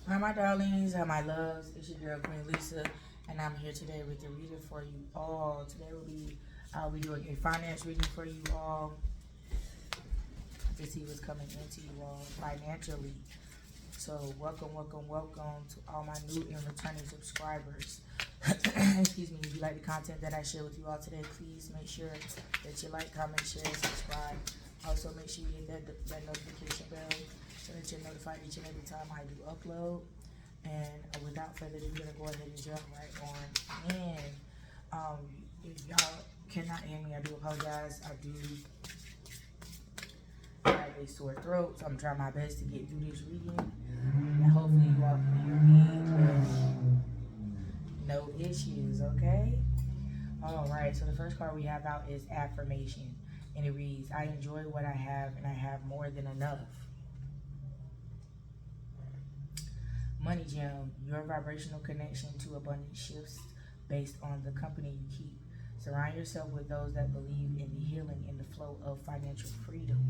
Hi, my darlings. Hi, my loves. It's your girl, Queen Lisa, and I'm here today with the reading for you all. Today I'll be doing a finance reading for you all to see what's coming into you all financially. So, welcome to all my new and returning subscribers. Excuse me. If you like the content that I share with you all today, please make sure that you like, comment, share, and subscribe. Also, make sure you hit that notification bell so that you're notified each and every time I do upload. And without further ado, I'm gonna go ahead and jump right on in. If y'all cannot hear me, I do apologize. I do have a sore throat, so I'm trying my best to get through this reading. And hopefully you all can hear me with no issues, okay? Alright, so the first card we have out is affirmation. And it reads, I enjoy what I have and I have more than enough. Money Gem, your vibrational connection to abundance shifts based on the company you keep. Surround yourself with those that believe in the healing and the flow of financial freedom.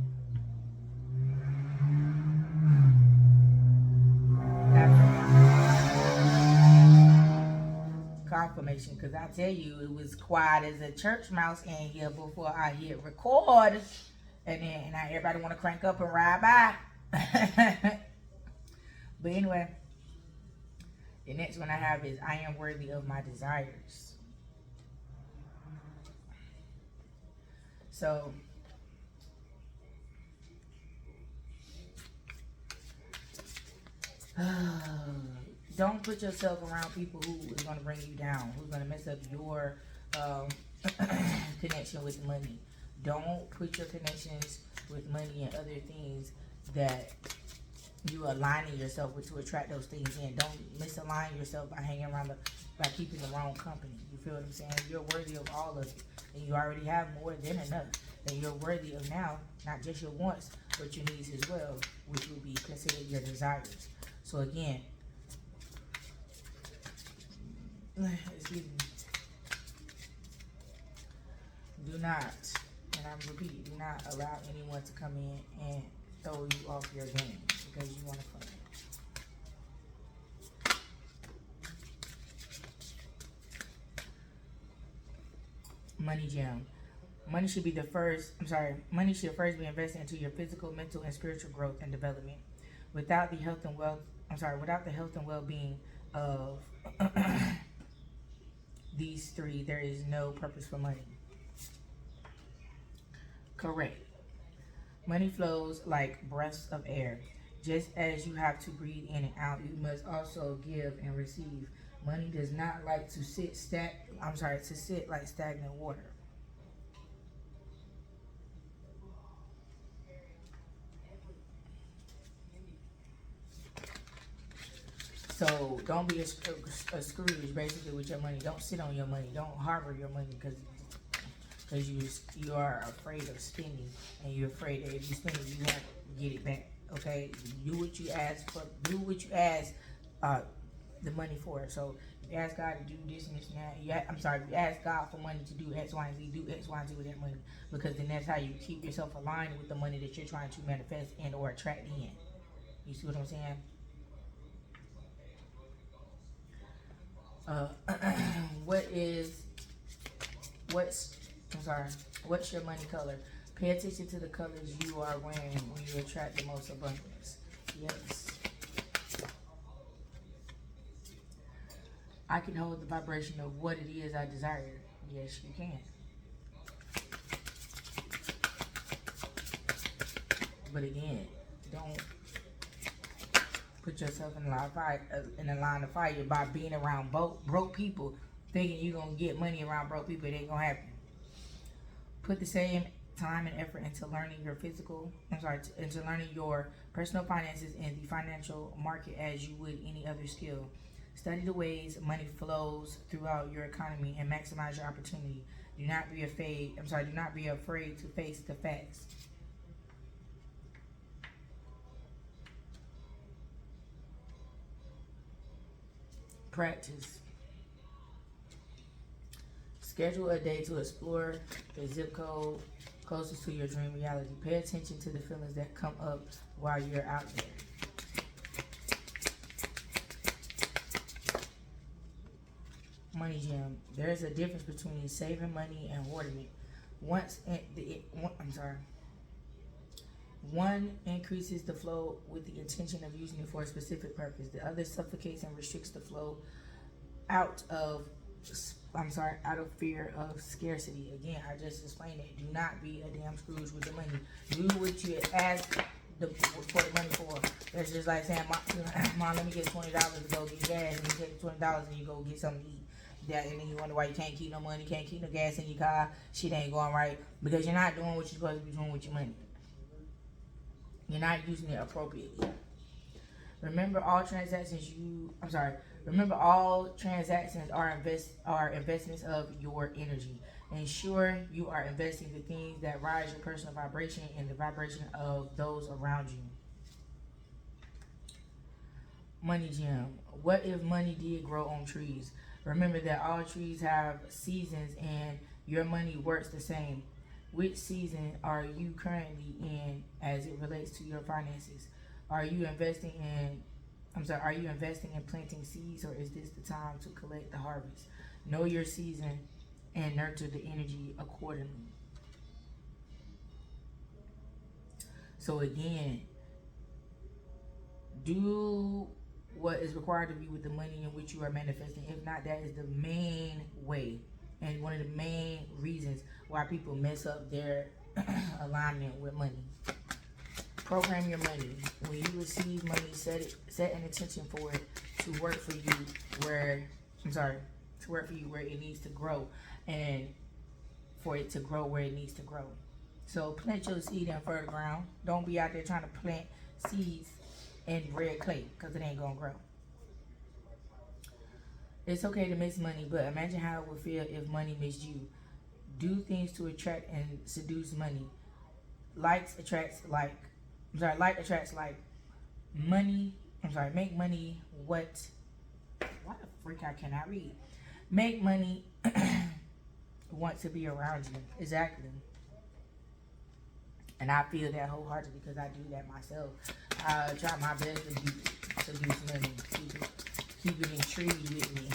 Confirmation, because I tell you, it was quiet as a church mouse in here before I hit record. And then now everybody want to crank up and ride by. But anyway, the next one I have is I am worthy of my desires. So, don't put yourself around people who is going to bring you down, who's going to mess up your connection with money. Don't put your connections with money and other things that you aligning yourself with to attract those things in. Don't misalign yourself by hanging around by keeping the wrong company. You feel what I'm saying? You're worthy of all of it, and you already have more than enough. And you're worthy of now not just your wants, but your needs as well, which would be considered your desires. So again, excuse me, do not, and I'm repeating, do not allow anyone to come in and throw you off your game because you want to play. Money Gem. Money should money should first be invested into your physical, mental, and spiritual growth and development. Without the health and well-being of these three, there is no purpose for money. Correct. Money flows like breaths of air. Just as you have to breathe in and out, you must also give and receive. Money does not like to sit like stagnant water. So don't be a Scrooge basically with your money. Don't sit on your money. Don't harbor your money because you are afraid of spending, and you're afraid that if you spend it, you won't get it back. Okay, do what you ask for. Do what you ask the money for. So you ask God to do this and this and that. You ask God for money to do X, Y, and Z. Do X, Y, and Z with that money, because then that's how you keep yourself aligned with the money that you're trying to manifest and or attract in. You see what I'm saying? Uh, what's what's your money color? Pay attention to the colors you are wearing when you attract the most abundance. Yes. I can hold the vibration of what it is I desire. Yes, you can. But again, don't put yourself in a line of fire by being around broke people, thinking you're gonna get money around broke people. It ain't gonna happen. Put the same time and effort into learning into learning your personal finances and the financial market as you would any other skill. Study the ways money flows throughout your economy and maximize your opportunity. Do not be afraid to face the facts. Practice. Schedule a day to explore the zip code closest to your dream reality. Pay attention to the feelings that come up while you're out there. gem. There's a difference between saving money and hoarding it. One increases the flow with the intention of using it for a specific purpose. The other suffocates and restricts the flow out of fear of scarcity. Again, I just explained it. Do not be a damn Scrooge with the money. Do what you ask for the money for. That's just like saying, Mom, let me get $20 to go get gas, and you take $20 and you go get something to eat. That, and then you wonder why you can't keep no money, can't keep no gas in your car. Shit ain't going right because you're not doing what you're supposed to be doing with your money. You're not using it appropriately. Remember, all transactions are investments of your energy. Ensure you are investing the things that rise your personal vibration and the vibration of those around you. Money gem. What if money did grow on trees? Remember that all trees have seasons and your money works the same. Which season are you currently in as it relates to your finances? Are you investing in planting seeds, or is this the time to collect the harvest? Know your season and nurture the energy accordingly. So again, do what is required of you with the money in which you are manifesting. If not, that is the main way and one of the main reasons why people mess up their alignment with money. Program your money. When you receive money, set an intention for it to work for you where it needs to grow, and for it to grow where it needs to grow. So plant your seed in fertile ground. Don't be out there trying to plant seeds in red clay, because it ain't gonna grow. It's okay to miss money, but imagine how it would feel if money missed you. Do things to attract and seduce money. Like attracts like. Money. Make money what? Why the freak I cannot read? Make money want to be around you. Exactly. And I feel that wholeheartedly because I do that myself. I try my best to seduce money. Keep it intrigued with me.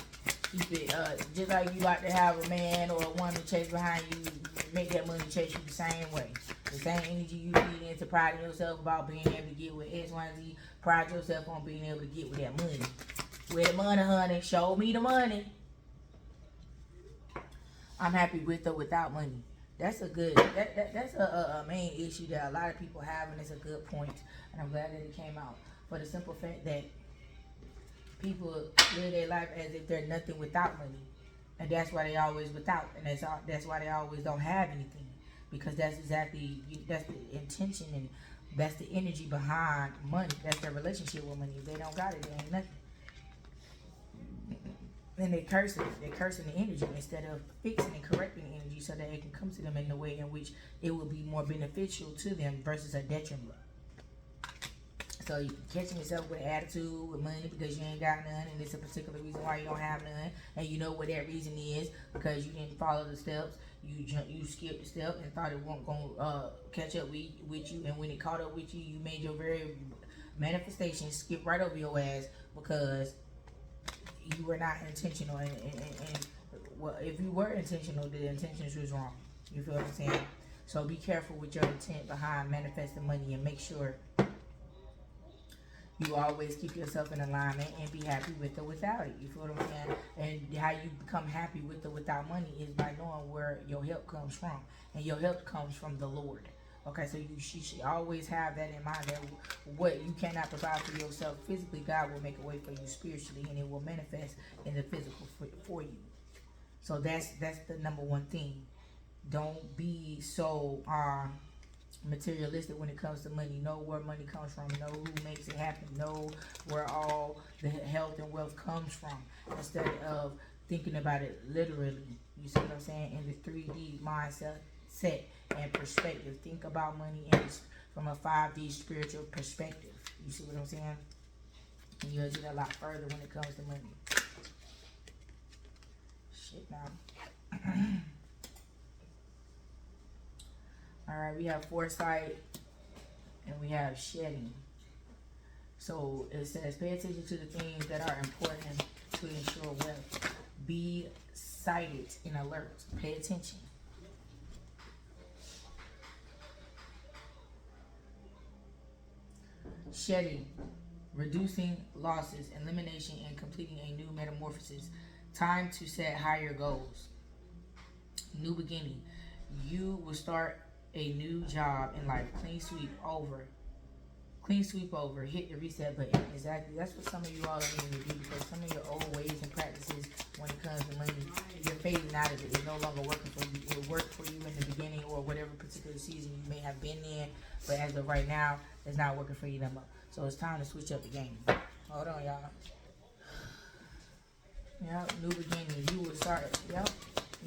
Keep it, just like you like to have a man or a woman chase behind you, make that money chase you the same way. The same energy you feed into priding yourself about being able to get with X, Y, and Z, pride yourself on being able to get with that money. Where the money, honey? Show me the money. I'm happy with or without money. That's a good, that's a main issue that a lot of people have, and it's a good point. And I'm glad that it came out. For the simple fact that people live their life as if they're nothing without money. And that's why they always without. And that's why they always don't have anything. Because that's the intention, and that's the energy behind money. That's their relationship with money. If they don't got it, they ain't nothing. Then they curse it. They're cursing the energy instead of fixing and correcting the energy so that it can come to them in a way in which it will be more beneficial to them versus a detriment. So you catching yourself with attitude, with money because you ain't got none, and it's a particular reason why you don't have none, and you know what that reason is because you didn't follow the steps. You skipped the step and thought it wasn't gonna catch up with you, and when it caught up with you, you made your very manifestation skip right over your ass because you were not intentional. And well, if you were intentional, the intentions was wrong. You feel what I'm saying? So be careful with your intent behind manifesting money, and make sure you always keep yourself in alignment and be happy with or without it. You feel what I'm saying? And how you become happy with or without money is by knowing where your help comes from. And your help comes from the Lord. Okay, so you should always have that in mind, that what you cannot provide for yourself physically, God will make a way for you spiritually, and it will manifest in the physical for you. So that's the number one thing. Don't be so materialistic when it comes to money. Know where money comes from. Know who makes it happen. Know where all the health and wealth comes from, instead of thinking about it literally. You see what I'm saying? In the 3D mindset and perspective. Think about money from a 5D spiritual perspective. You see what I'm saying? And you'll get a lot further when it comes to money. Shit now. Alright, we have foresight and we have shedding. So it says, pay attention to the things that are important to ensure wealth. Be sighted and alert. Pay attention. Shedding, reducing losses, elimination, and completing a new metamorphosis. Time to set higher goals. New beginning. You will start a new job in life. Clean sweep over. Clean sweep over. Hit the reset button. Exactly. That's what some of you all are needing to do, because some of your old ways and practices when it comes to money, you're fading out of it. It's no longer working for you. It worked for you in the beginning or whatever particular season you may have been in, but as of right now, it's not working for you no more. So it's time to switch up the game. Hold on, y'all. Yep, new beginning. You will start. Yep,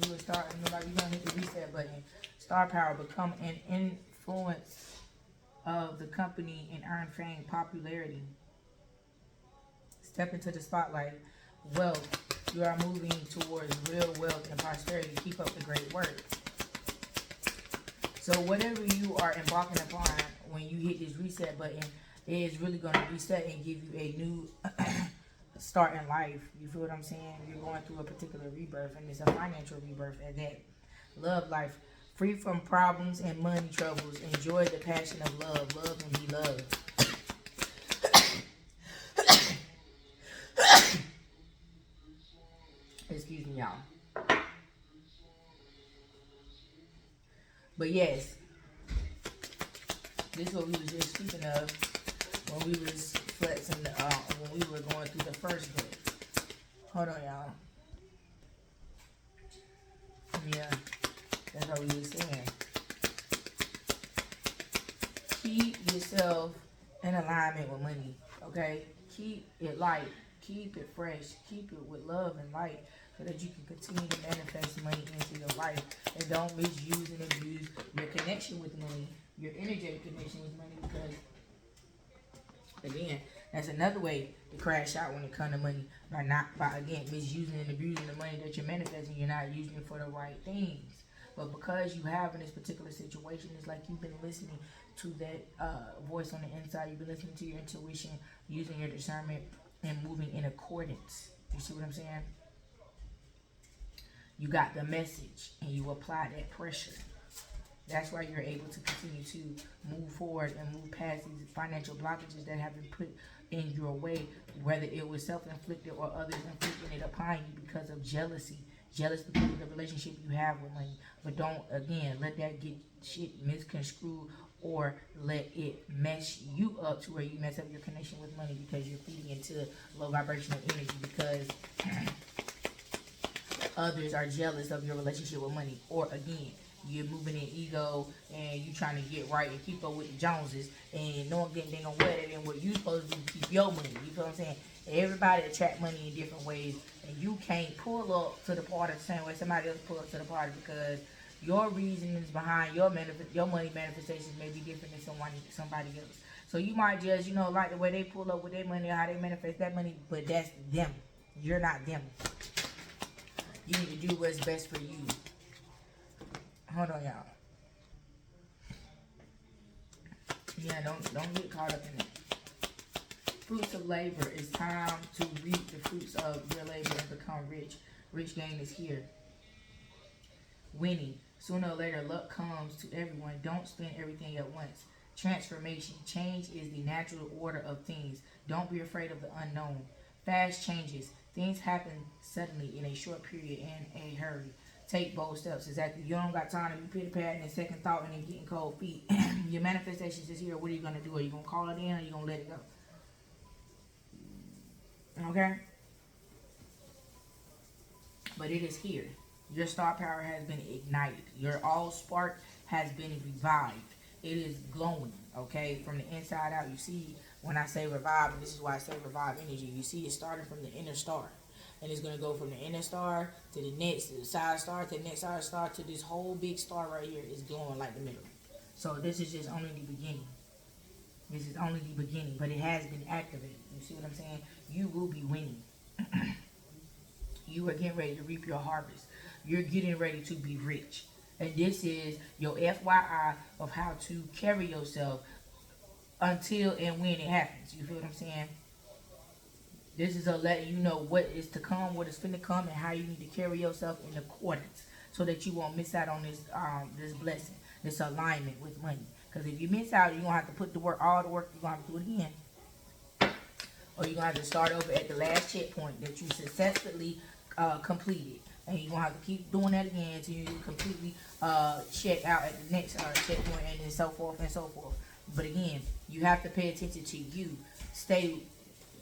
you will start. Like you're gonna hit the reset button. Star power. Become an influence of the company and earn fame, popularity. Step into the spotlight. Wealth. You are moving towards real wealth and prosperity. Keep up the great work. So whatever you are embarking upon when you hit this reset button, it is really going to reset and give you a new start in life. You feel what I'm saying? You're going through a particular rebirth, and it's a financial rebirth at that. Love life. Free from problems and money troubles. Enjoy the passion of love. Love and be loved. Excuse me, y'all. But yes, this is what we was just speaking of when we was flexing, when we were going through the first day. Hold on, y'all. Yeah, that's what we was saying. Keep yourself in alignment with money, okay? Keep it light. Keep it fresh. Keep it with love and light, so that you can continue to manifest money into your life. And don't misuse and abuse your connection with money, your energetic connection with money, because, again, that's another way to crash out when it comes to money. By again, misusing and abusing the money that you're manifesting. You're not using it for the right things. But because you have in this particular situation, it's like you've been listening to that voice on the inside. You've been listening to your intuition, using your discernment, and moving in accordance. You see what I'm saying? You got the message and you apply that pressure. That's why you're able to continue to move forward and move past these financial blockages that have been put in your way, whether it was self-inflicted or others inflicting it upon you because of jealousy. Jealous because of the relationship you have with money. But don't, again, let that get shit misconstrued or let it mess you up to where you mess up your connection with money because you're feeding into low vibrational energy because others are jealous of your relationship with money. Or again, you're moving in ego and you trying to get right and keep up with the Joneses and no one getting no wetter than what you supposed to do to keep your money. You feel what I'm saying? Everybody attract money in different ways, and you can't pull up to the party the same way somebody else pull up to the party, because your reasons behind your money manifestations may be different than somebody else. So you might just, like the way they pull up with their money or how they manifest that money, but that's them. You're not them. You need to do what's best for you. Hold on, y'all. Yeah, don't get caught up in it. Fruits of labor. It's time to reap the fruits of your labor and become rich. Rich gain is here. Winning. Sooner or later, luck comes to everyone. Don't spend everything at once. Transformation. Change is the natural order of things. Don't be afraid of the unknown. Fast changes. Things happen suddenly in a short period in a hurry. Take bold steps. Exactly. You don't got time to be pitty-patting and second thought and then getting cold feet. Your manifestations is here. What are you going to do? Are you going to call it in or are you going to let it go? Okay? But it is here. Your star power has been ignited. Your all spark has been revived. It is glowing, okay? From the inside out. You see, when I say revive, and this is why I say revive energy, you see it starting from the inner star. And it's going to go from the inner star to the next, to the side star, to the next side star, to this whole big star right here is glowing like the middle. So this is just only the beginning. This is only the beginning, but it has been activated. You see what I'm saying? You will be winning. You are getting ready to reap your harvest. You're getting ready to be rich. And this is your FYI of how to carry yourself until and when it happens. You feel what I'm saying? This is a letting you know what is to come, what is finna come, and how you need to carry yourself in accordance, so that you won't miss out on this blessing, this alignment with money. Because if you miss out, you're gonna have to put the work, all the work. You're gonna have to do it again, or you're gonna have to start over at the last checkpoint that you successfully completed, and you're gonna have to keep doing that again until you completely check out at the next checkpoint, and then so forth and so forth. But again, you have to pay attention to you. Stay,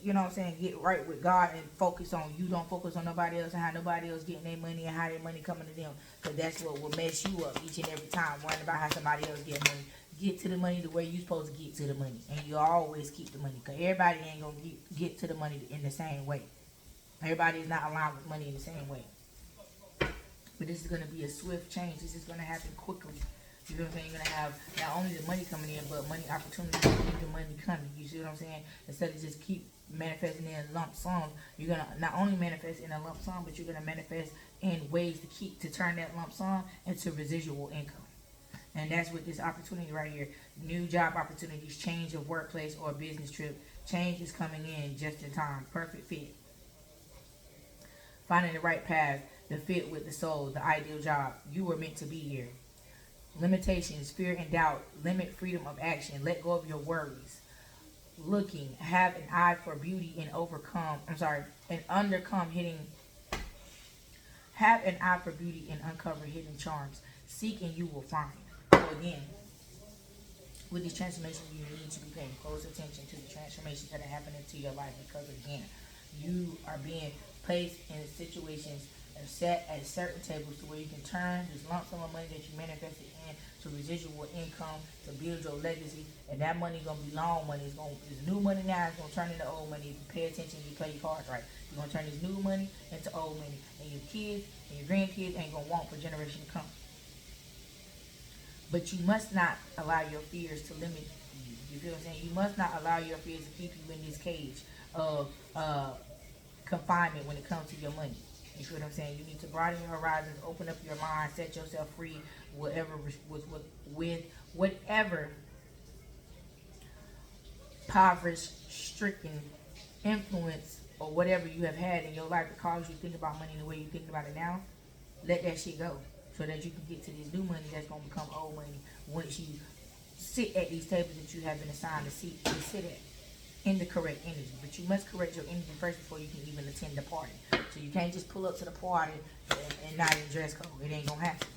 you know what I'm saying, get right with God and focus on you. Don't focus on nobody else and how nobody else getting their money and how their money coming to them, because that's what will mess you up each and every time, worrying about how somebody else getting money. Get to the money the way you supposed to get to the money, and you always keep the money, because everybody ain't gonna get to the money in the same way. Everybody is not aligned with money in the same way. But this is gonna be a swift change. This is gonna happen quickly. You know what I'm saying? You're gonna have not only the money coming in, but money opportunities to keep the money coming. You see what I'm saying? Instead of just keep manifesting in lump sum, you're gonna not only manifest in a lump sum, but you're gonna manifest in ways to turn that lump sum into residual income. And that's what this opportunity right here. New job opportunities, change of workplace or business trip. Change is coming in just in time. Perfect fit. Finding the right path, the fit with the soul, the ideal job. You were meant to be here. Limitations, fear and doubt. Limit freedom of action. Let go of your worries. Looking, have an eye for beauty and undercome hidden. Have an eye for beauty and uncover hidden charms. Seek and you will find. So again, with these transformations, you need to be paying close attention to the transformations that are happening to your life, because again, you are being placed in situations and set at certain tables to where you can turn this lump sum of money that you manifested in to residual income to build your legacy. And that money gonna be long money. It's new money now. It's gonna turn into old money if you pay attention. You play your cards right. You're gonna turn this new money into old money, and your kids and your grandkids ain't gonna want for generation to come. But you must not allow your fears to limit you. You feel what I'm saying? You must not allow your fears to keep you in this cage of confinement when it comes to your money. You feel what I'm saying? You need to broaden your horizons, open up your mind, set yourself free, with whatever impoverished, stricken influence or whatever you have had in your life that caused you to think about money the way you think about it now. Let that shit go, so that you can get to this new money that's going to become old money once you sit at these tables that you have been assigned to sit at in the correct energy. But you must correct your energy first before you can even attend the party. So you can't just pull up to the party and not in dress code. It ain't going to happen.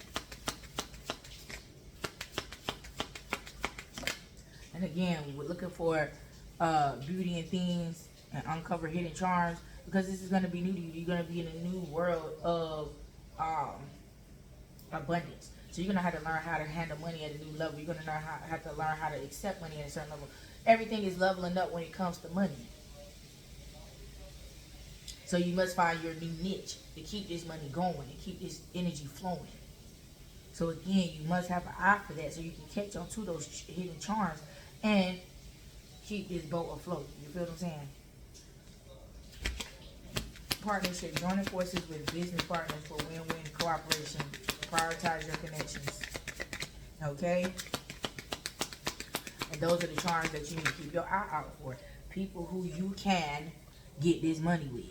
And again, we're looking for beauty in things and uncover hidden charms, because this is going to be new to you. You're going to be in a new world of abundance. So you're going to have to learn how to handle money at a new level. You're going to have to learn how to accept money at a certain level. Everything is leveling up when it comes to money. So you must find your new niche to keep this money going and keep this energy flowing. So again, you must have an eye for that, so you can catch on to those hidden charms and keep this boat afloat. You feel what I'm saying? Partnership, joining forces with business partners for win-win cooperation. Prioritize your connections. Okay? And those are the charms that you need to keep your eye out for. People who you can get this money with.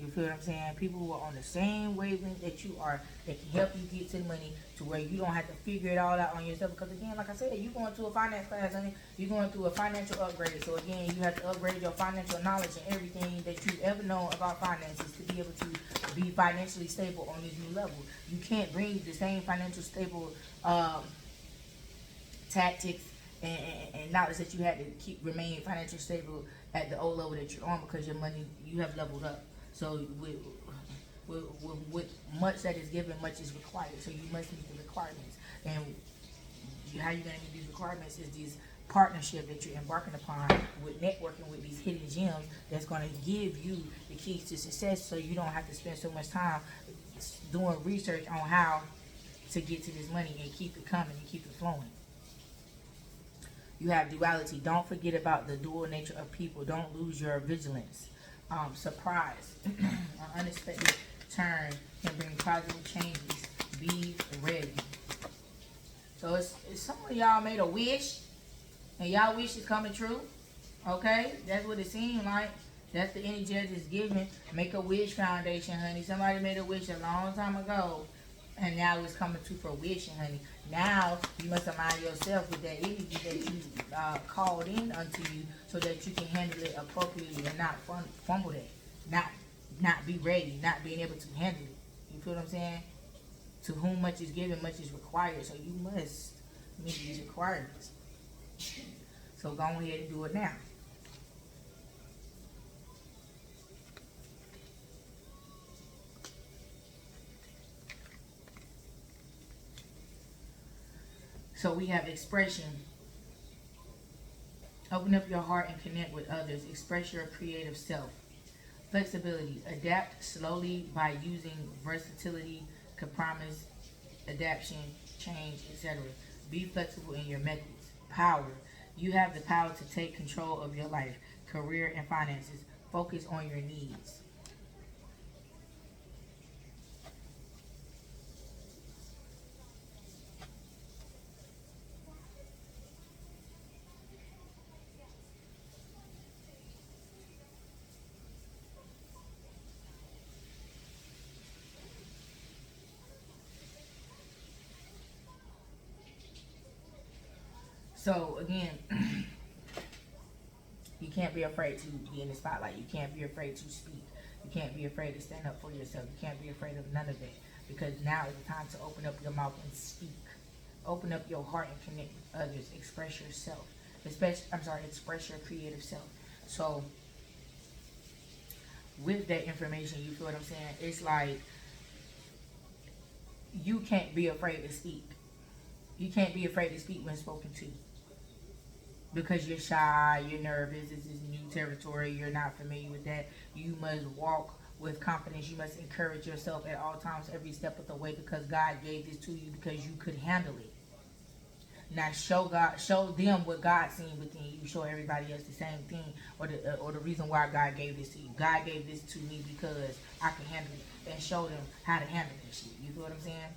You feel what I'm saying? People who are on the same wavelength that you are, that can help you get to the money to where you don't have to figure it all out on yourself. Because again, like I said, you're going to a finance class, honey. You're going through a financial upgrade. So again, you have to upgrade your financial knowledge and everything that you've ever known about finances to be able to be financially stable on this new level. You can't bring the same financial stable tactics and knowledge that you had to remain financially stable at the old level that you're on, because your money, you have leveled up. So with much that is given, much is required. So you must meet the requirements. And how you're going to meet these requirements is these partnership that you're embarking upon with networking with these hidden gems that's going to give you the keys to success, so you don't have to spend so much time doing research on how to get to this money and keep it coming and keep it flowing. You have duality. Don't forget about the dual nature of people. Don't lose your vigilance. Surprise. An unexpected turn can bring positive changes. Be ready. So it's some of y'all made a wish, and y'all wish is coming true. Okay? That's what it seemed like. That's the energy that is given. Make a wish foundation, honey. Somebody made a wish a long time ago, and now it's coming to fruition, honey. Now you must align yourself with that energy that you called in unto you, so that you can handle it appropriately and not fumble that, not be ready, not being able to handle it. You feel what I'm saying? To whom much is given, much is required. So you must meet these requirements. So go ahead and do it now. So we have expression. Open up your heart and connect with others. Express your creative self. Flexibility. Adapt slowly by using versatility, compromise, adaptation, change, etc. Be flexible in your methods. Power. You have the power to take control of your life, career, and finances. Focus on your needs. So again, you can't be afraid to be in the spotlight. You can't be afraid to speak. You can't be afraid to stand up for yourself. You can't be afraid of none of that, because now is the time to open up your mouth and speak. Open up your heart and connect with others. Express yourself. Express your creative self. So with that information, you feel what I'm saying? It's like you can't be afraid to speak. You can't be afraid to speak when spoken to, because you're shy, you're nervous, this is new territory, you're not familiar with that. You must walk with confidence. You must encourage yourself at all times, every step of the way, because God gave this to you because you could handle it. Now show them what God seen within you. Show everybody else the same thing, or the reason why God gave this to you. God gave this to me because I can handle it, and show them how to handle that shit. You feel what I'm saying?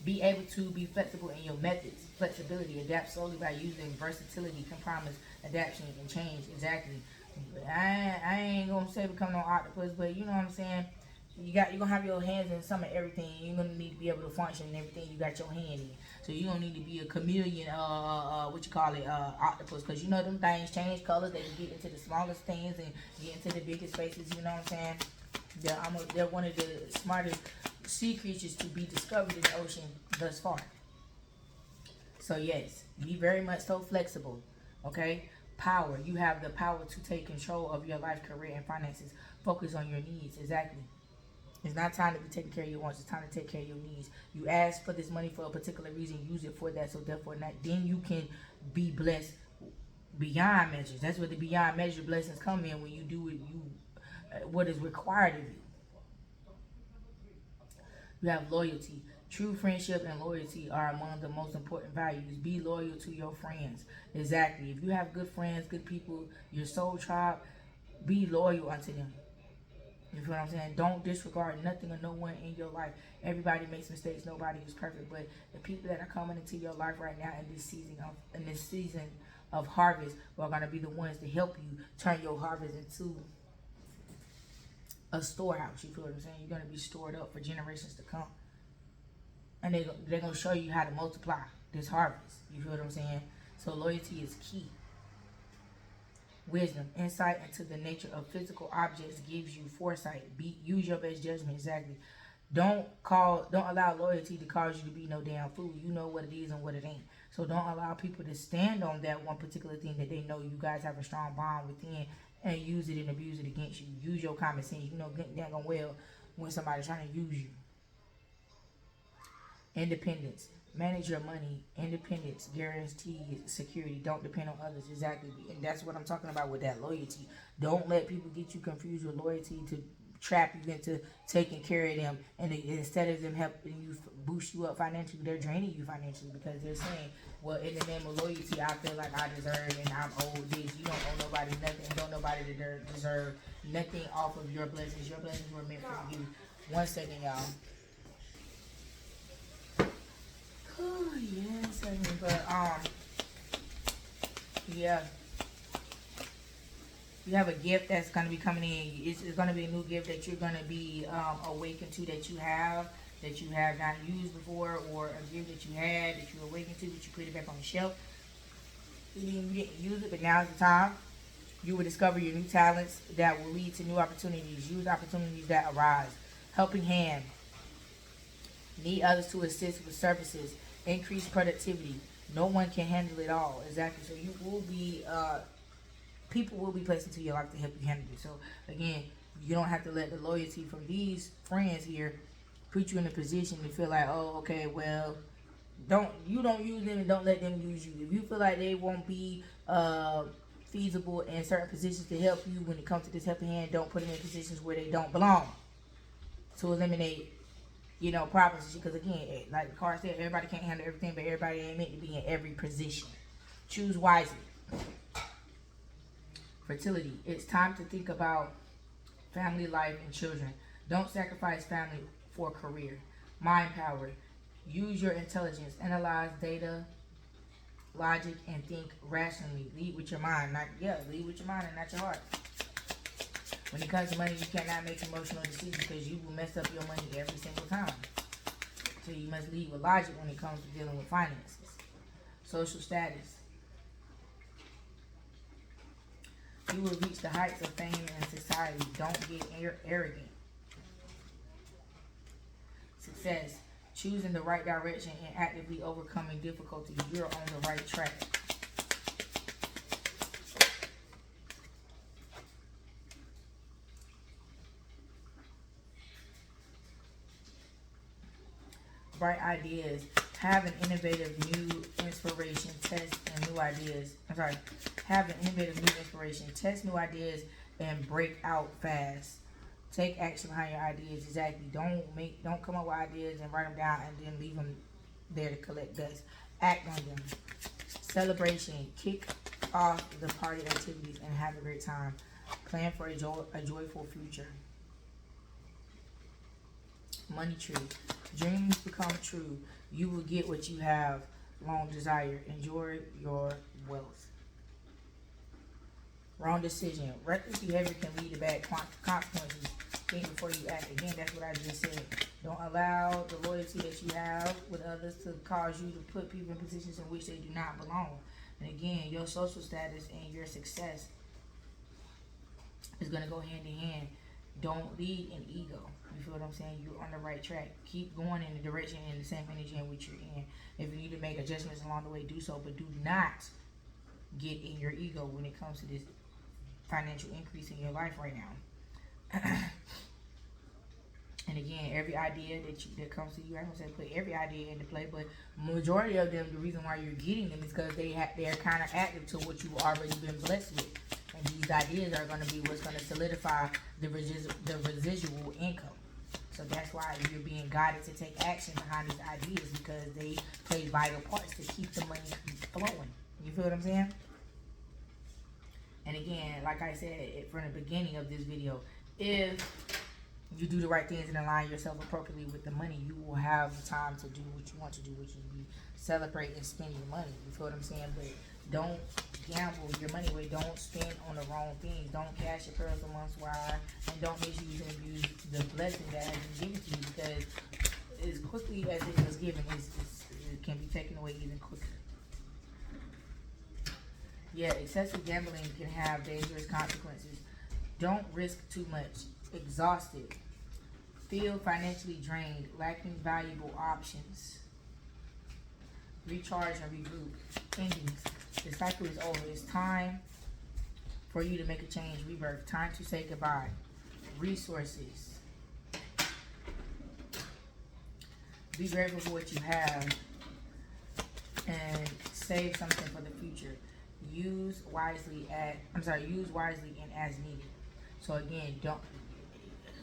Be able to be flexible in your methods. Flexibility. Adapt slowly by using versatility, compromise, adaptation, and change. Exactly. I ain't gonna say become no octopus, but you know what I'm saying? You're gonna have your hands in some of everything. You're gonna need to be able to function in everything you got your hand in. So you're gonna need to be a chameleon, octopus, because you know them things change colors. They can get into the smallest things and get into the biggest spaces. You know what I'm saying? They're one of the smartest sea creatures to be discovered in the ocean thus far. So yes, be very much so flexible. Okay? Power. You have the power to take control of your life, career, and finances. Focus on your needs. Exactly. It's not time to be taking care of your wants. It's time to take care of your needs. You ask for this money for a particular reason. Use it for that. So therefore, then you can be blessed beyond measures. That's where the beyond measure blessings come in, when you do what is required of you. You have loyalty. True friendship and loyalty are among the most important values. Be loyal to your friends. Exactly. If you have good friends, good people, your soul tribe, be loyal unto them. You feel what I'm saying? Don't disregard nothing or no one in your life. Everybody makes mistakes. Nobody is perfect. But the people that are coming into your life right now in this season of harvest are going to be the ones to help you turn your harvest into a storehouse. You feel what I'm saying? You're going to be stored up for generations to come. And they're going to show you how to multiply this harvest. You feel what I'm saying? So loyalty is key. Wisdom, insight into the nature of physical objects gives you foresight. Use your best judgment. Exactly. Don't allow loyalty to cause you to be no damn fool. You know what it is and what it ain't. So don't allow people to stand on that one particular thing that they know you guys have a strong bond within, and use it and abuse it against you. Use your common sense. You know damn well when somebody's trying to use you. Independence. Manage your money. Independence guarantees security. Don't depend on others. Exactly. And that's what I'm talking about with that loyalty. Don't let people get you confused with loyalty to trap you into taking care of them. And instead of them helping you boost you up financially, they're draining you financially, because they're saying, well, in the name of loyalty, I feel like I deserve and I'm owed this. You don't owe nobody nothing. Don't nobody deserve nothing off of your blessings. Your blessings were meant for you. 1 second, y'all. Oh, yes, but yeah. You have a gift that's going to be coming in. It's going to be a new gift that you're going to be awakened to, that you have not used before, or a gift that you had that you awakened to, but you put it back on the shelf. You didn't use it, but now's the time. You will discover your new talents that will lead to new opportunities. Use opportunities that arise. Helping hand. Need others to assist with services. Increase productivity. No one can handle it all. Exactly. So you will be, people will be placed into your life to help you handle it. So again, you don't have to let the loyalty from these friends here put you in a position to feel like, oh, okay, well, don't use them and don't let them use you. If you feel like they won't be feasible in certain positions to help you when it comes to this helping hand, don't put them in positions where they don't belong, to eliminate, problems. Because again, like the card said, everybody can't handle everything, but everybody ain't meant to be in every position. Choose wisely. Fertility. It's time to think about family life and children. Don't sacrifice family for career. Mind power. Use your intelligence. Analyze data, logic, and think rationally. Lead with your mind. Lead with your mind and not your heart. When it comes to money, you cannot make emotional decisions because you will mess up your money every single time. So you must lead with logic when it comes to dealing with finances. Social status. You will reach the heights of fame in society. Don't get arrogant. Success. Choosing the right direction and actively overcoming difficulties. You're on the right track. Bright ideas. Have an innovative new inspiration. Test and new ideas. Have an innovative new inspiration. Test new ideas and break out fast. Take action behind your ideas. Exactly. Don't come up with ideas and write them down and then leave them there to collect dust. Act on them. Celebration. Kick off the party activities and have a great time. Plan for a joyful future. Money tree. Dreams become true. You will get what you have long desired. Enjoy your wealth. Wrong decision. Reckless behavior can lead to bad consequences. Think before you act. Again, that's what I just said. Don't allow the loyalty that you have with others to cause you to put people in positions in which they do not belong. And again, your social status and your success is going to go hand in hand. Don't lead in ego. You feel what I'm saying? You're on the right track. Keep going in the direction and the same energy in which you're in. If you need to make adjustments along the way, do so. But do not get in your ego when it comes to this financial increase in your life right now. And again, every idea that comes to you, I'm gonna say put every idea into play, but majority of them, the reason why you're getting them is because they're kind of active to what you've already been blessed with, and these ideas are gonna be what's gonna solidify the residual income. So that's why you're being guided to take action behind these ideas, because they play vital parts to keep the money flowing. You feel what I'm saying? And again, like I said from the beginning of this video, if you do the right things and align yourself appropriately with the money, you will have the time to do what you want to do, which is be celebrate and spend your money. You feel what I'm saying? But don't gamble your money away. Don't spend on the wrong things. Don't cash your pearls a month's wire, and don't misuse and abuse the blessing that has been given to you, because as quickly as it was given, it can be taken away even quicker. Yeah, excessive gambling can have dangerous consequences. Don't risk too much. Exhausted. Feel financially drained. Lacking valuable options. Recharge and regroup. Endings. The cycle is over. It's time for you to make a change. Rebirth. Time to say goodbye. Resources. Be grateful for what you have and save something for the future. Use wisely and as needed. So again,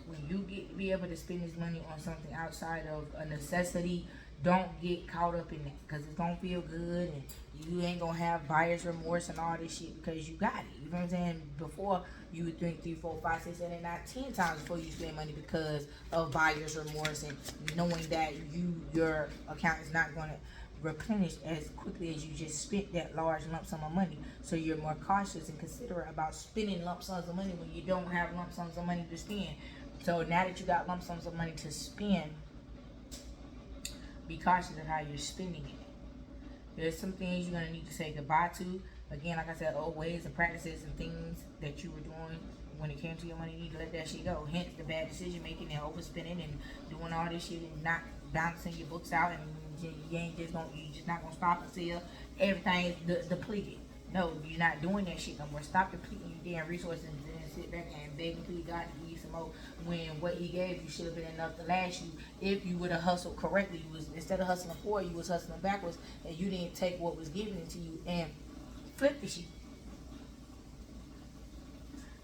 when you be able to spend this money on something outside of a necessity, don't get caught up in that, because it's gonna feel good and you ain't gonna have buyer's remorse and all this shit because you got it. You know what I'm saying? Before, you would think 3, 4, 5, 6, 7, 8, 9, 10 times before you spend money because of buyer's remorse and knowing that your account is not gonna replenished as quickly as you just spent that large lump sum of money. So you're more cautious and considerate about spending lump sums of money when you don't have lump sums of money to spend. So now that you got lump sums of money to spend, be cautious of how you're spending it. There's some things you're gonna need to say goodbye to. Again, like I said, old ways and practices and things that you were doing when it came to your money, you need to let that shit go. Hence the bad decision making and overspending and doing all this shit and not balancing your books out, and you just not gonna stop until everything is depleted. No, you're not doing that shit no more. Stop depleting your damn resources and then sit back and beg and plead God to give you some more, when what he gave you should have been enough to last you if you would have hustled correctly. You was, instead of hustling forward, you was hustling backwards, and you didn't take what was given to you and flip the shit.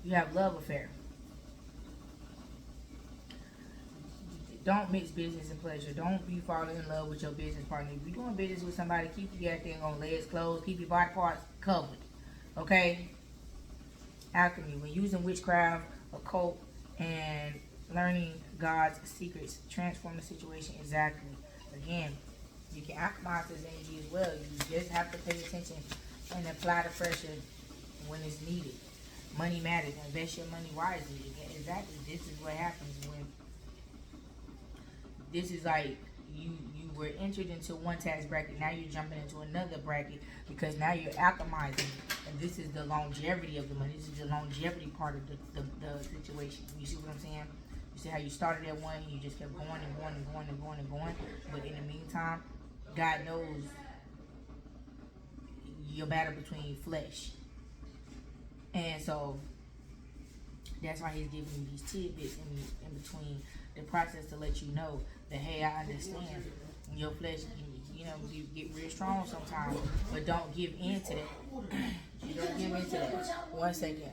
You have love affair. Don't mix business and pleasure. Don't be falling in love with your business partner. If you're doing business with somebody, keep your goddamn on legs closed. Keep your body parts covered. Okay? Alchemy. When using witchcraft, occult, and learning God's secrets, transform the situation. Exactly. Again, you can alchemize this energy as well. You just have to pay attention and apply the pressure when it's needed. Money matters. Invest your money wisely. Exactly. This is what happens when this is like you were entered into one tax bracket. Now you're jumping into another bracket because now you're alchemizing. And this is the longevity of the money. This is the longevity part of the situation. You see what I'm saying? You see how you started at one and you just kept going and going and going and going and going. But in the meantime, God knows your battle between flesh. And so that's why he's giving you these tidbits in between the process to let you know that, hey, I understand your flesh, you get real strong sometimes, but don't give in to that. You don't give in to that. 1 second.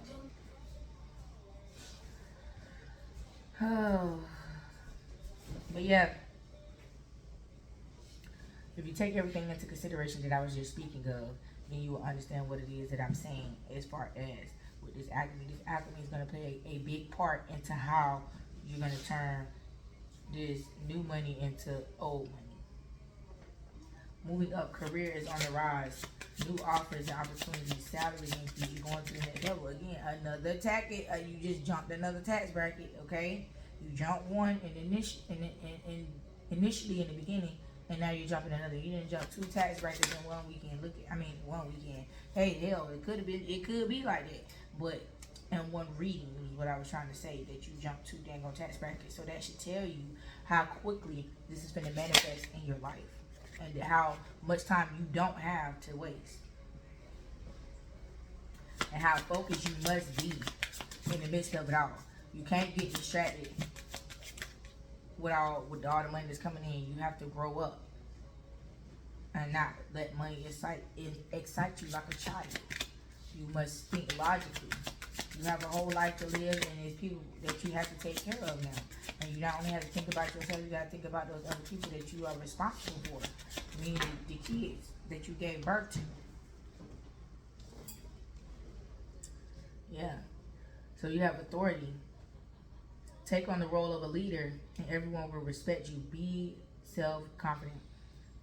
Oh. But yeah, if you take everything into consideration that I was just speaking of, then you will understand what it is that I'm saying as far as with this alchemy. This alchemy is going to play a big part into how you're going to turn this new money into old money. Moving up, career is on the rise. New offers and opportunities, salary increase, you're going to the next level. Again, another tactic, you just jumped another tax bracket, okay? You jumped one initially in the beginning, and now you're jumping another. You didn't jump 2 tax brackets in 1 weekend. One weekend. Hey, hell, it could be like that. But in one reading is what I was trying to say, that you jumped 2 dang on tax brackets. So that should tell you how quickly this is going to manifest in your life, and how much time you don't have to waste, and how focused you must be in the midst of it all. You can't get distracted with all the money that's coming in. You have to grow up and not let money excite you like a child. You must think logically. You have a whole life to live, and there's people that you have to take care of now. And you not only have to think about yourself, you got to think about those other people that you are responsible for. Meaning the kids that you gave birth to. Yeah. So you have authority. Take on the role of a leader, and everyone will respect you. Be self-confident.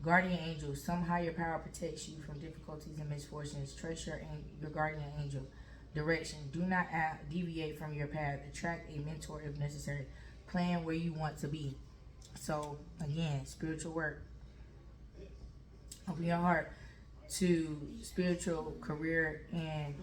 Guardian angel. Some higher power protects you from difficulties and misfortunes. Trust your guardian angel. Direction. Do not deviate from your path. Attract a mentor if necessary. Plan where you want to be. So, again, spiritual work. Open your heart to spiritual career and,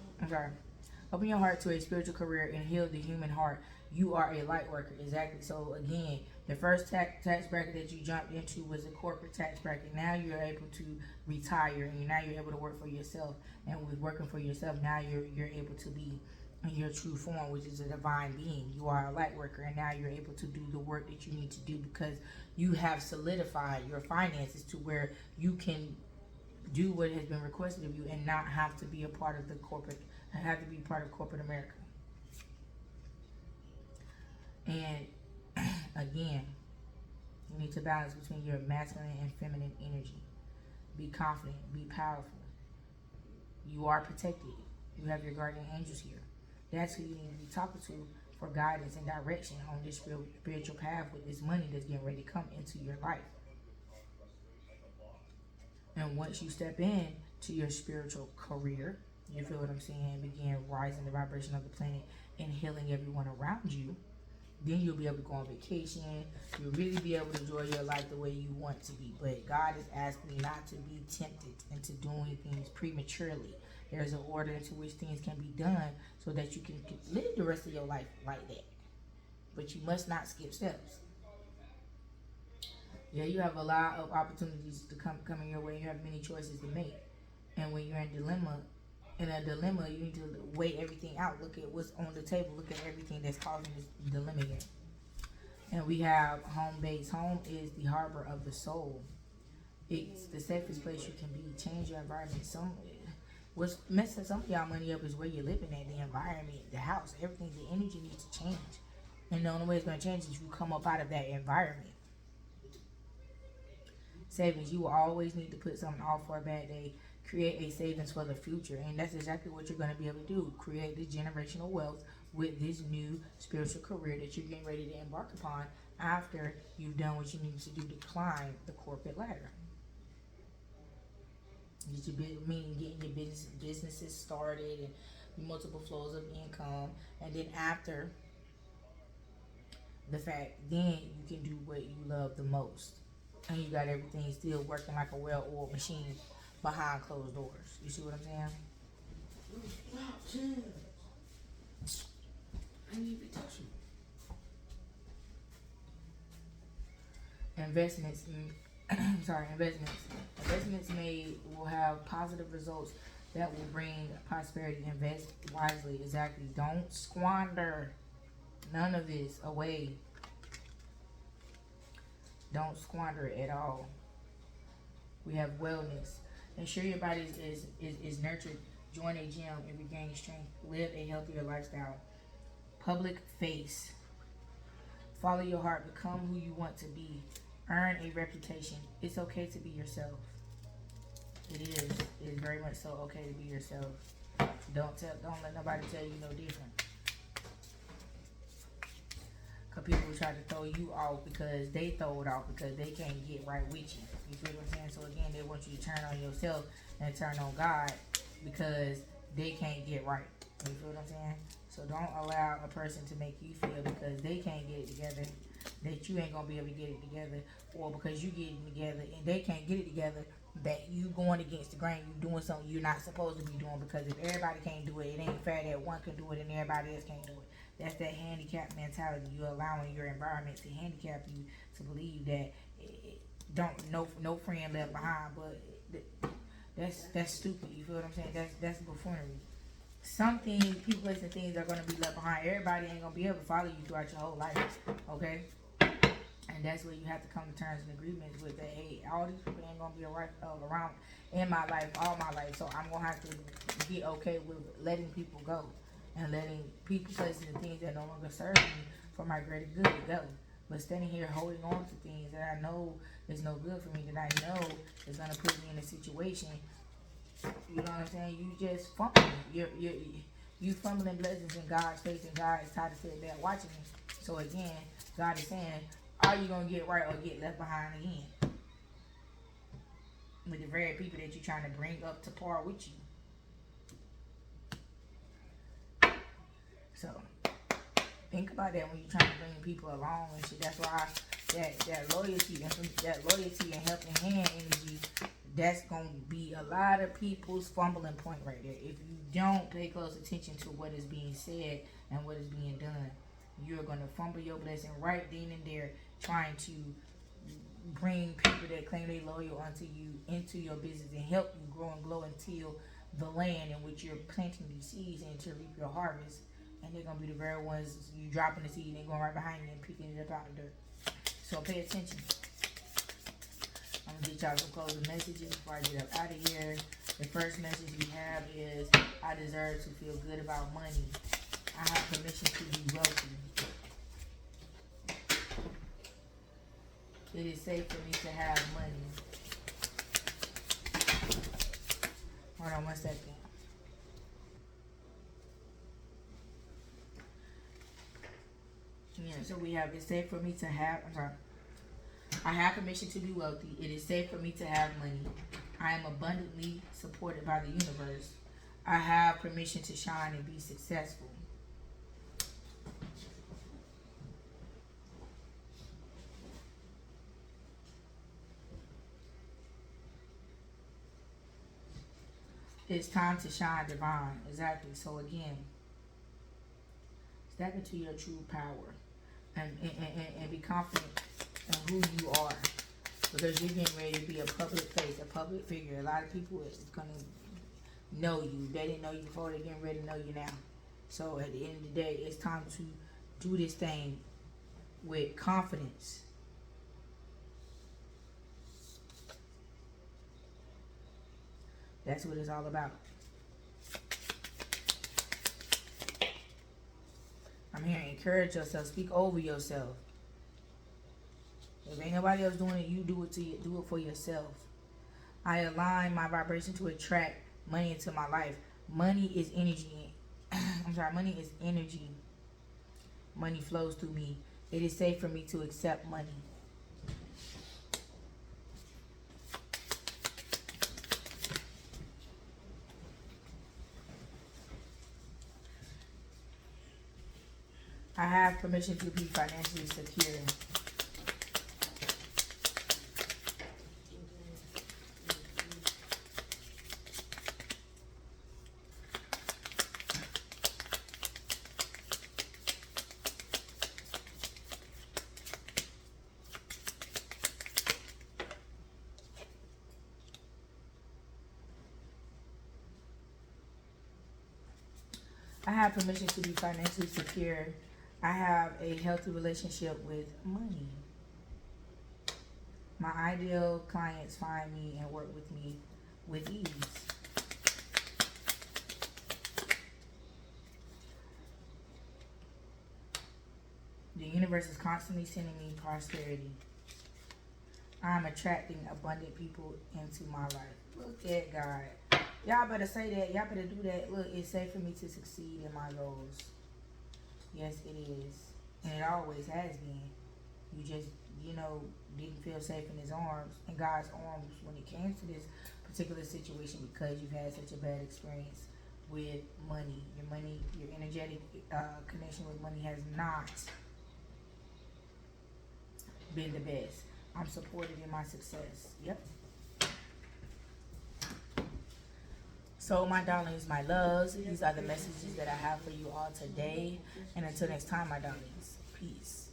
open your heart to a spiritual career and heal the human heart. You are a light worker. Exactly. So, again, the first tax bracket that you jumped into was a corporate tax bracket. Now you're able to retire, and now you're able to work for yourself. And with working for yourself, now you're able to be in your true form, which is a divine being. You are a light worker, and now you're able to do the work that you need to do because you have solidified your finances to where you can do what has been requested of you and not have to be a part of the corporate, have to be part of corporate America. And again, you need to balance between your masculine and feminine energy. Be confident, be powerful. You are protected. You have your guardian angels here. That's who you need to be talking to for guidance and direction on this spiritual path with this money that's getting ready to come into your life. And once you step in to your spiritual career, you feel what I'm saying, begin rising the vibration of the planet and healing everyone around you, then you'll be able to go on vacation. You'll really be able to enjoy your life the way you want to be. But God is asking you not to be tempted into doing things prematurely. There's an order into which things can be done so that you can live the rest of your life like that. But you must not skip steps. Yeah, you have a lot of opportunities to come in your way. You have many choices to make. And when you're in a dilemma, you need to weigh everything out. Look at what's on the table. Look at everything that's causing this dilemma here. And we have home base. Home is the harbor of the soul. It's the safest place you can be. Change your environment. What's messing some of y'all money up is where you're living at, the environment, the house, everything. The energy needs to change. And the only way it's going to change is you come up out of that environment. Savings, you will always need to put something off for a bad day. Create a savings for the future. And that's exactly what you're going to be able to do. Create this generational wealth with this new spiritual career that you're getting ready to embark upon after you've done what you need to do to climb the corporate ladder. Meaning getting your businesses started and multiple flows of income. And then after the fact, then you can do what you love the most. And you got everything still working like a well-oiled machine behind closed doors. You see what I'm saying? I need to be touching. Investments. Investments made will have positive results that will bring prosperity. Invest wisely. Exactly. Don't squander none of this away. Don't squander it at all. We have wellness. Ensure your body is nurtured. Join a gym and regain strength. Live a healthier lifestyle. Public face. Follow your heart. Become who you want to be. Earn a reputation. It's okay to be yourself. It is. It is very much so okay to be yourself. Don't let nobody tell you no different. Because people try to throw you off because they throw it off because they can't get right with you. You feel what I'm saying? So again, they want you to turn on yourself and turn on God because they can't get right. You feel what I'm saying? So don't allow a person to make you feel because they can't get it together that you ain't gonna be able to get it together, or because you getting it together and they can't get it together that you going against the grain, you doing something you're not supposed to be doing. Because if everybody can't do it, it ain't fair that one can do it and everybody else can't do it. That's that handicap mentality. You're allowing your environment to handicap you to believe that no friend left behind. But that's stupid. You feel what I'm saying? That's buffoonery. Something, people, places, and things are going to be left behind. Everybody ain't going to be able to follow you throughout your whole life. Okay? And that's where you have to come to terms and agreements with that. Hey, all these people ain't going to be around in my life, all my life. So I'm going to have to get okay with letting people go. And letting people, places, and things that no longer serve me for my greater good to go. But standing here holding on to things that I know is no good for me, that I know is going to put me in a situation, you know what I'm saying? You just fumbling. You fumbling blessings in God's face, and God is tired of sitting there watching you. So again, God is saying, are you going to get right or get left behind again? With the very people that you're trying to bring up to par with you. So, think about that when you're trying to bring people along and shit. That's why that loyalty and helping hand energy, that's going to be a lot of people's fumbling point right there. If you don't pay close attention to what is being said and what is being done, you're going to fumble your blessing right then and there, trying to bring people that claim they loyal unto you into your business and help you grow and glow until the land in which you're planting these seeds and to reap your harvest. And they're going to be the very ones you dropping the seed and they're going right behind you and picking it up out of the dirt. So pay attention. I'm going to get y'all some closing messages before I get up out of here. The first message we have is, I deserve to feel good about money. I have permission to be wealthy. It is safe for me to have money. Hold on 1 second. Yeah, so we have, it's safe for me to have, I have permission to be wealthy. It is safe for me to have money. I am abundantly supported by the universe. I have permission to shine and be successful. It's time to shine divine. Exactly. So again, step into your true power and be confident in who you are. Because you're getting ready to be a public face, a public figure. A lot of people is going to know you. They didn't know you before. They're getting ready to know you now. So at the end of the day, it's time to do this thing with confidence. That's what it's all about. I'm here to encourage yourself. Speak over yourself. If ain't nobody else doing it, you do it do it for yourself. I align my vibration to attract money into my life. Money is energy. Money is energy. Money flows through me. It is safe for me to accept money. I have permission to be financially secure. I have permission to be financially secure. I have a healthy relationship with money. My ideal clients find me and work with me with ease. The universe is constantly sending me prosperity. I'm attracting abundant people into my life. Look at God. Y'all better say that. Y'all better do that. Look, it's safe for me to succeed in my goals. Yes, it is. And it always has been. You just, didn't feel safe in his arms, in God's arms when it came to this particular situation because you've had such a bad experience with money. Your energetic connection with money has not been the best. I'm supported in my success. Yep. So my darlings, my loves, these are the messages that I have for you all today. And until next time, my darlings, peace.